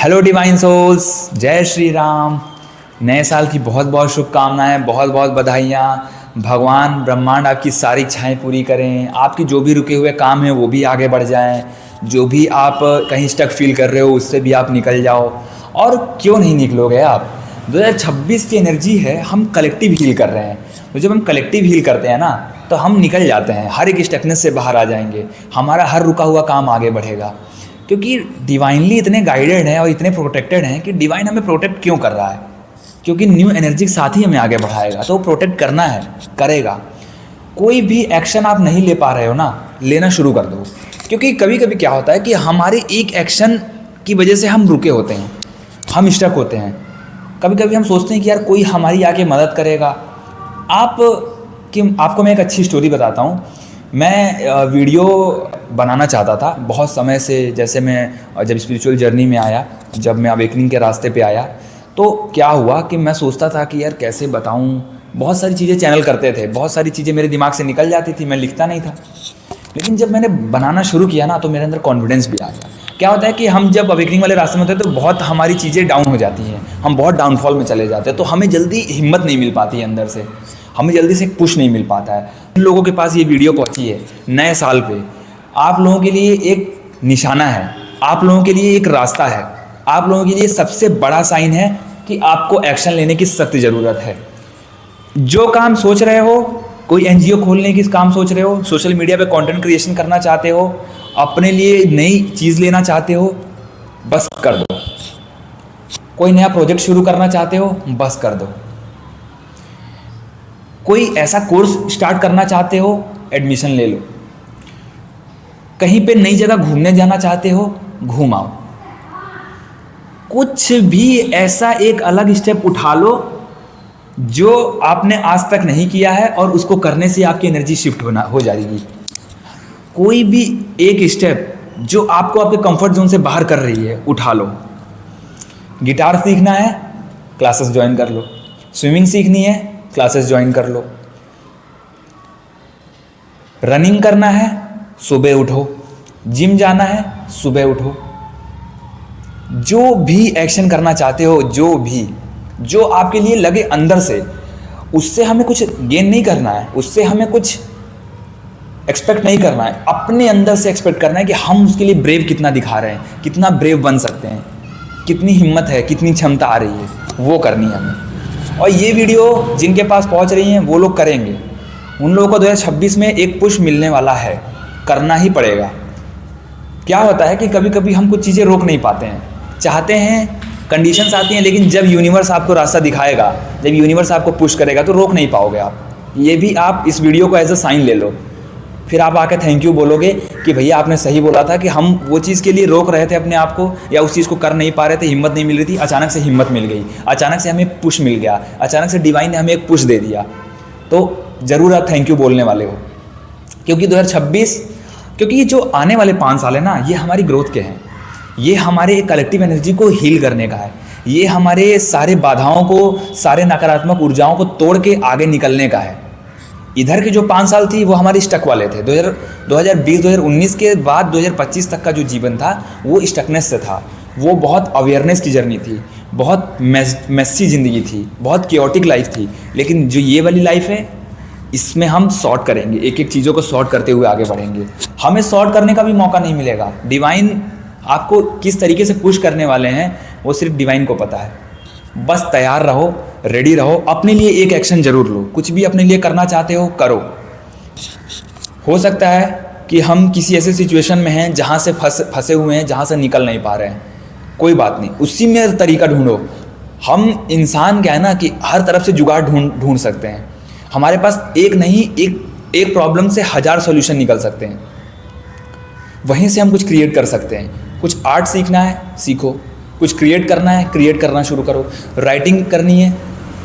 Hello divine souls, जय श्री राम। नए साल की बहुत बहुत शुभकामनाएं, बहुत बहुत बधाइयाँ। भगवान ब्रह्मांड आपकी सारी इच्छाएं पूरी करें। आपकी जो भी रुके हुए काम हैं वो भी आगे बढ़ जाएं। जो भी आप कहीं स्टक फील कर रहे हो उससे भी आप निकल जाओ। और क्यों नहीं निकलोगे आप? 2026 की एनर्जी है, हम कलेक्टिव हील कर रहे हैं। तो जब हम कलेक्टिव हील करते हैं ना तो हम निकल जाते हैं, हर एक स्टकनेस से बाहर आ जाएंगे। हमारा हर रुका हुआ काम आगे बढ़ेगा, क्योंकि डिवाइनली इतने गाइडेड हैं और इतने प्रोटेक्टेड हैं कि डिवाइन हमें प्रोटेक्ट क्यों कर रहा है? क्योंकि न्यू एनर्जी के साथ ही हमें आगे बढ़ाएगा, तो प्रोटेक्ट करना है, करेगा। कोई भी एक्शन आप नहीं ले पा रहे हो ना, लेना शुरू कर दो। क्योंकि कभी कभी क्या होता है कि हमारे एक एक्शन की वजह से हम रुके होते हैं, हम स्टक होते हैं। कभी कभी हम सोचते हैं कि यार कोई हमारी आके मदद करेगा। आपको मैं एक अच्छी स्टोरी बताता हूँ। मैं वीडियो बनाना चाहता था बहुत समय से। जैसे मैं जब स्पिरिचुअल जर्नी में आया, जब मैं अवेकनिंग के रास्ते पे आया, तो क्या हुआ कि मैं सोचता था कि यार कैसे बताऊं। बहुत सारी चीज़ें चैनल करते थे, बहुत सारी चीज़ें मेरे दिमाग से निकल जाती थी, मैं लिखता नहीं था। लेकिन जब मैंने बनाना शुरू किया ना तो मेरे अंदर कॉन्फिडेंस भी आ गया। क्या होता है कि हम जब अवेकनिंग वाले रास्ते में होते हैं तो बहुत हमारी चीज़ें डाउन हो जाती हैं, हम बहुत डाउनफॉल में चले जाते हैं, तो हमें जल्दी हिम्मत नहीं मिल पाती है अंदर से, हमें जल्दी से पुश नहीं मिल पाता है। जिन लोगों के पास ये वीडियो पहुंची है नए साल पे, आप लोगों के लिए एक निशाना है, आप लोगों के लिए एक रास्ता है, आप लोगों के लिए सबसे बड़ा साइन है कि आपको एक्शन लेने की सख्त ज़रूरत है। जो काम सोच रहे हो, कोई एनजीओ खोलने की काम सोच रहे हो, सोशल मीडिया पे कंटेंट क्रिएशन करना चाहते हो, अपने लिए नई चीज़ लेना चाहते हो, बस कर दो। कोई नया प्रोजेक्ट शुरू करना चाहते हो, बस कर दो। कोई ऐसा कोर्स स्टार्ट करना चाहते हो, एडमिशन ले लो। कहीं पे नई जगह घूमने जाना चाहते हो, घूम आओ। कुछ भी ऐसा एक अलग स्टेप उठा लो जो आपने आज तक नहीं किया है, और उसको करने से आपकी एनर्जी शिफ्ट हो जाएगी। कोई भी एक स्टेप जो आपको आपके कंफर्ट जोन से बाहर कर रही है, उठा लो। गिटार सीखना है, क्लासेस ज्वाइन कर लो। स्विमिंग सीखनी है, क्लासेस ज्वाइन कर लो। रनिंग करना है, सुबह उठो। जिम जाना है, सुबह उठो। जो भी एक्शन करना चाहते हो, जो आपके लिए लगे अंदर से, उससे हमें कुछ गेन नहीं करना है, उससे हमें कुछ एक्सपेक्ट नहीं करना है। अपने अंदर से एक्सपेक्ट करना है कि हम उसके लिए ब्रेव कितना दिखा रहे हैं, कितना ब्रेव बन सकते हैं, कितनी हिम्मत है, कितनी क्षमता आ रही है, वो करनी है हमें। और ये वीडियो जिनके पास पहुंच रही हैं वो लोग करेंगे। उन लोगों को 2026 में एक पुश मिलने वाला है, करना ही पड़ेगा। क्या होता है कि कभी कभी हम कुछ चीज़ें रोक नहीं पाते हैं, चाहते हैं, कंडीशंस आती हैं, लेकिन जब यूनिवर्स आपको रास्ता दिखाएगा, जब यूनिवर्स आपको पुश करेगा तो रोक नहीं पाओगे आप। ये भी आप इस वीडियो को एज अ साइन ले लो। फिर आप आके थैंक यू बोलोगे कि भैया आपने सही बोला था कि हम वो चीज़ के लिए रोक रहे थे अपने आप को, या उस चीज़ को कर नहीं पा रहे थे, हिम्मत नहीं मिल रही थी, अचानक से हिम्मत मिल गई, अचानक से हमें पुश मिल गया, अचानक से डिवाइन ने हमें एक पुश दे दिया। तो ज़रूर आप थैंक यू बोलने वाले हो। क्योंकि 2026, क्योंकि ये जो आने वाले 5 साल है ना, ये हमारी ग्रोथ के हैं। ये हमारे कलेक्टिव एनर्जी को हील करने का है। ये हमारे सारे बाधाओं को, सारे नकारात्मक ऊर्जाओं को तोड़ के आगे निकलने का है। इधर के जो 5 साल थी वो हमारी स्टक वाले थे। 2020-2019 के बाद 2025 तक का जो जीवन था वो स्टकनेस से था। वो बहुत अवेयरनेस की जर्नी थी, बहुत मेसी ज़िंदगी थी, बहुत केओटिक लाइफ थी। लेकिन जो ये वाली लाइफ है, इसमें हम सॉर्ट करेंगे, एक एक चीज़ों को सॉर्ट करते हुए आगे बढ़ेंगे। हमें सॉर्ट करने का भी मौका नहीं मिलेगा। डिवाइन आपको किस तरीके से पुश करने वाले हैं वो सिर्फ डिवाइन को पता है। बस तैयार रहो, रेडी रहो। अपने लिए एक एक्शन जरूर लो। कुछ भी अपने लिए करना चाहते हो, करो। हो सकता है कि हम किसी ऐसे सिचुएशन में हैं जहाँ से फंसे हुए हैं, जहाँ से निकल नहीं पा रहे हैं। कोई बात नहीं, उसी में तरीका ढूंढो। हम इंसान क्या है ना कि हर तरफ से जुगाड़ ढूंढ सकते हैं। हमारे पास एक नहीं, एक प्रॉब्लम से 1000 सॉल्यूशन निकल सकते हैं। वहीं से हम कुछ क्रिएट कर सकते हैं। कुछ आर्ट सीखना है, सीखो। कुछ क्रिएट करना है, क्रिएट करना शुरू करो। राइटिंग करनी है,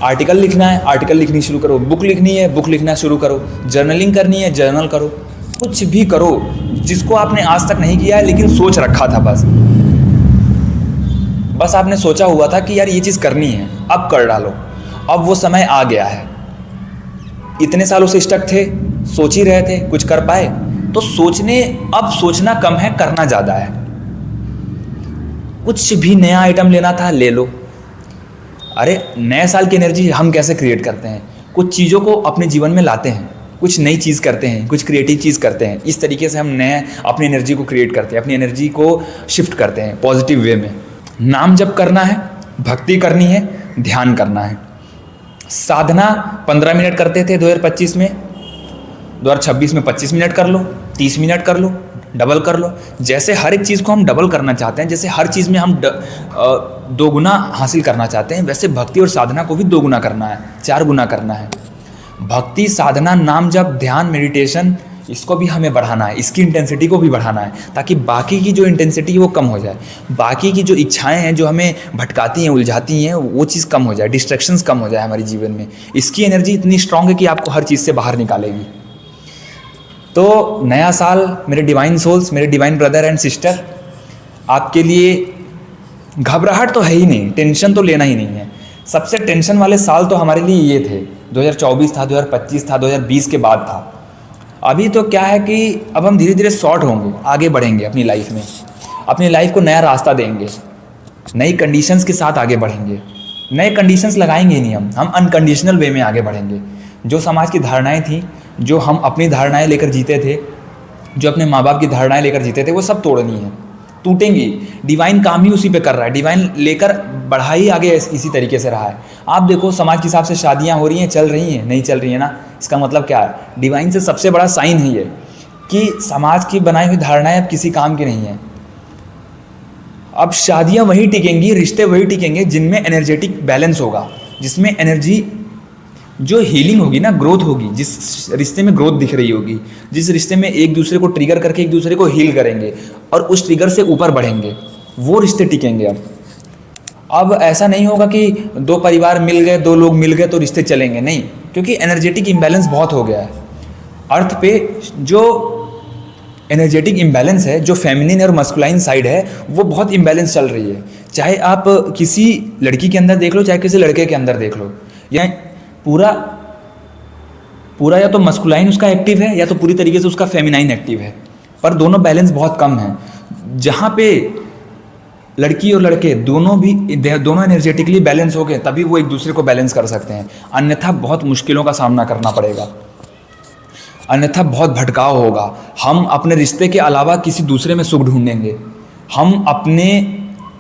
आर्टिकल लिखना है, आर्टिकल लिखनी शुरू करो। बुक लिखनी है, बुक लिखना शुरू करो। जर्नलिंग करनी है, जर्नल करो। कुछ भी करो जिसको आपने आज तक नहीं किया है लेकिन सोच रखा था। बस आपने सोचा हुआ था कि यार ये चीज़ करनी है, अब कर डालो। अब वो समय आ गया है। इतने सालों से स्टक थे, सोच ही रहे थे, कुछ कर पाए? तो अब सोचना कम है, करना ज़्यादा है। कुछ भी नया आइटम लेना था ले लो। अरे नए साल की एनर्जी हम कैसे क्रिएट करते हैं? कुछ चीज़ों को अपने जीवन में लाते हैं, कुछ नई चीज़ करते हैं, कुछ क्रिएटिव चीज़ करते हैं। इस तरीके से हम नए अपनी एनर्जी को क्रिएट करते हैं, अपनी एनर्जी को शिफ्ट करते हैं पॉजिटिव वे में। नाम जप करना है, भक्ति करनी है, ध्यान करना है। साधना 15 मिनट करते थे 2025 में, 2026 में 25 मिनट कर लो, 30 मिनट कर लो, डबल कर लो। जैसे हर एक चीज़ को हम डबल करना चाहते हैं, जैसे हर चीज़ में हम दोगुना हासिल करना चाहते हैं, वैसे भक्ति और साधना को भी दोगुना करना है, 4 गुना करना है। भक्ति, साधना, नाम जप, ध्यान, मेडिटेशन, इसको भी हमें बढ़ाना है, इसकी इंटेंसिटी को भी बढ़ाना है, ताकि बाकी की जो इंटेंसिटी है वो कम हो जाए, बाकी की जो इच्छाएं हैं जो हमें भटकाती हैं, उलझाती हैं, वो चीज़ कम हो जाए, डिस्ट्रैक्शंस कम हो जाए हमारे जीवन में। इसकी एनर्जी इतनी स्ट्रांग है कि आपको हर चीज़ से बाहर निकालेगी। तो नया साल मेरे डिवाइन सोल्स, मेरे डिवाइन ब्रदर एंड सिस्टर, आपके लिए घबराहट तो है ही नहीं, टेंशन तो लेना ही नहीं है। सबसे टेंशन वाले साल तो हमारे लिए ये थे, 2024 था, 2025 था, 2020 के बाद था। अभी तो क्या है कि अब हम धीरे धीरे शॉर्ट होंगे, आगे बढ़ेंगे अपनी लाइफ में, अपनी लाइफ को नया रास्ता देंगे, नई कंडीशंस के साथ आगे बढ़ेंगे। नए कंडीशंस लगाएंगे ही नहीं, हम अनकंडीशनल वे में आगे बढ़ेंगे। जो समाज की धारणाएं थी, जो हम अपनी धारणाएं लेकर जीते थे, जो अपने माँ बाप की धारणाएं लेकर जीते थे, वो सब तोड़नी है, टूटेंगी। डिवाइन काम ही उसी पे कर रहा है, डिवाइन लेकर बढ़ाई आगे इसी तरीके से रहा है। आप देखो समाज के हिसाब से शादियां हो रही हैं, चल रही हैं, नहीं चल रही है ना, इसका मतलब क्या है? डिवाइन से सबसे बड़ा साइन है ये कि समाज की बनाई हुई धारणाएं अब किसी काम की नहीं है। अब शादियां वही टिकेंगी, रिश्ते वही टिकेंगे जिनमें एनर्जेटिक बैलेंस होगा, जिसमें एनर्जी जो हीलिंग होगी ना, ग्रोथ होगी, जिस रिश्ते में ग्रोथ दिख रही होगी, जिस रिश्ते में एक दूसरे को ट्रिगर करके एक दूसरे को हील करेंगे और उस ट्रिगर से ऊपर बढ़ेंगे, वो रिश्ते टिकेंगे। अब ऐसा नहीं होगा कि 2 परिवार मिल गए, 2 लोग मिल गए तो रिश्ते चलेंगे, नहीं, क्योंकि एनर्जेटिक इम्बैलेंस बहुत हो गया है अर्थ पे। जो एनर्जेटिक इम्बैलेंस है, जो फेमिनिन और मस्कुलाइन साइड है, वो बहुत इम्बैलेंस चल रही है। चाहे आप किसी लड़की के अंदर देख लो, चाहे किसी लड़के के अंदर देख लो, या पूरा या तो मस्कुलाइन उसका एक्टिव है या तो पूरी तरीके से उसका फेमिनाइन एक्टिव है, पर दोनों बैलेंस बहुत कम है। जहाँ पे लड़की और लड़के दोनों एनर्जेटिकली बैलेंस हो गए, तभी वो एक दूसरे को बैलेंस कर सकते हैं, अन्यथा बहुत मुश्किलों का सामना करना पड़ेगा, अन्यथा बहुत भटकाव होगा। हम अपने रिश्ते के अलावा किसी दूसरे में सुख ढूंढेंगे, हम अपने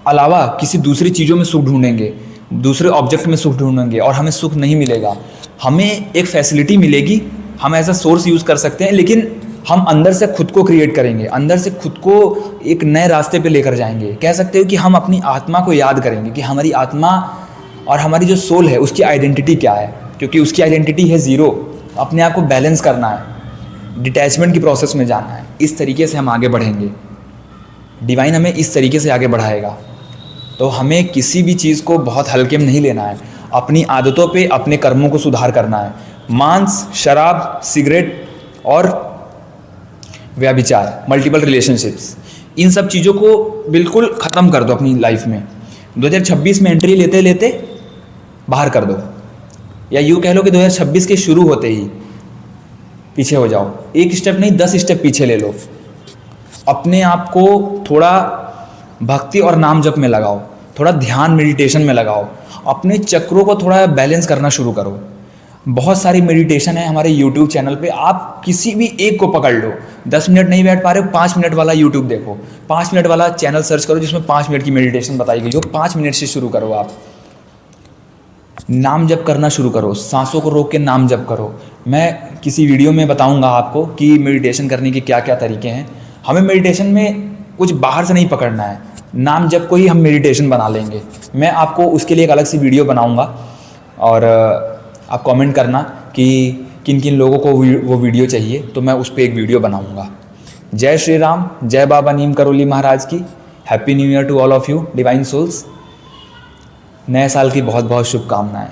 अलावा किसी दूसरी चीज़ों में सुख ढूंढेंगे, दूसरे ऑब्जेक्ट में सुख ढूंढेंगे और हमें सुख नहीं मिलेगा। हमें एक फैसिलिटी मिलेगी, हम ऐसा सोर्स यूज़ कर सकते हैं, लेकिन हम अंदर से खुद को क्रिएट करेंगे, अंदर से खुद को एक नए रास्ते पे लेकर जाएंगे। कह सकते हो कि हम अपनी आत्मा को याद करेंगे कि हमारी आत्मा और हमारी जो सोल है उसकी आइडेंटिटी क्या है, क्योंकि उसकी आइडेंटिटी है ज़ीरो। अपने आप को बैलेंस करना है, डिटैचमेंट की प्रोसेस में जाना है। इस तरीके से हम आगे बढ़ेंगे, डिवाइन हमें इस तरीके से आगे बढ़ाएगा। तो हमें किसी भी चीज़ को बहुत हल्के में नहीं लेना है, अपनी आदतों पे, अपने कर्मों को सुधार करना है। मांस, शराब, सिगरेट और व्यभिचार, मल्टीपल रिलेशनशिप्स, इन सब चीज़ों को बिल्कुल ख़त्म कर दो अपनी लाइफ में। 2026 में एंट्री लेते लेते बाहर कर दो, या यूँ कह लो कि 2026 के शुरू होते ही पीछे हो जाओ। 1 स्टेप नहीं, 10 स्टेप पीछे ले लो। अपने आप को थोड़ा भक्ति और नाम जप में लगाओ, थोड़ा ध्यान मेडिटेशन में लगाओ, अपने चक्रों को थोड़ा बैलेंस करना शुरू करो। बहुत सारी मेडिटेशन है हमारे YouTube चैनल पे, आप किसी भी एक को पकड़ लो। 10 मिनट नहीं बैठ पा रहे हो, 5 मिनट वाला YouTube देखो, 5 मिनट वाला चैनल सर्च करो जिसमें 5 मिनट की मेडिटेशन बताई गई हो। 5 मिनट से शुरू करो, आप नाम जप करना शुरू करो, सांसों को रोक के नाम जप करो। मैं किसी वीडियो में बताऊंगा आपको कि मेडिटेशन करने के क्या क्या तरीके हैं। हमें मेडिटेशन में कुछ बाहर से नहीं पकड़ना है, नाम जप को ही हम मेडिटेशन बना लेंगे। मैं आपको उसके लिए एक अलग सी वीडियो बनाऊंगा और आप कमेंट करना कि किन किन लोगों को वो वीडियो चाहिए, तो मैं उस पर एक वीडियो बनाऊंगा। जय श्री राम, जय बाबा नीम करोली महाराज की। Happy new year to all of you divine souls. नए साल की बहुत बहुत शुभकामनाएं।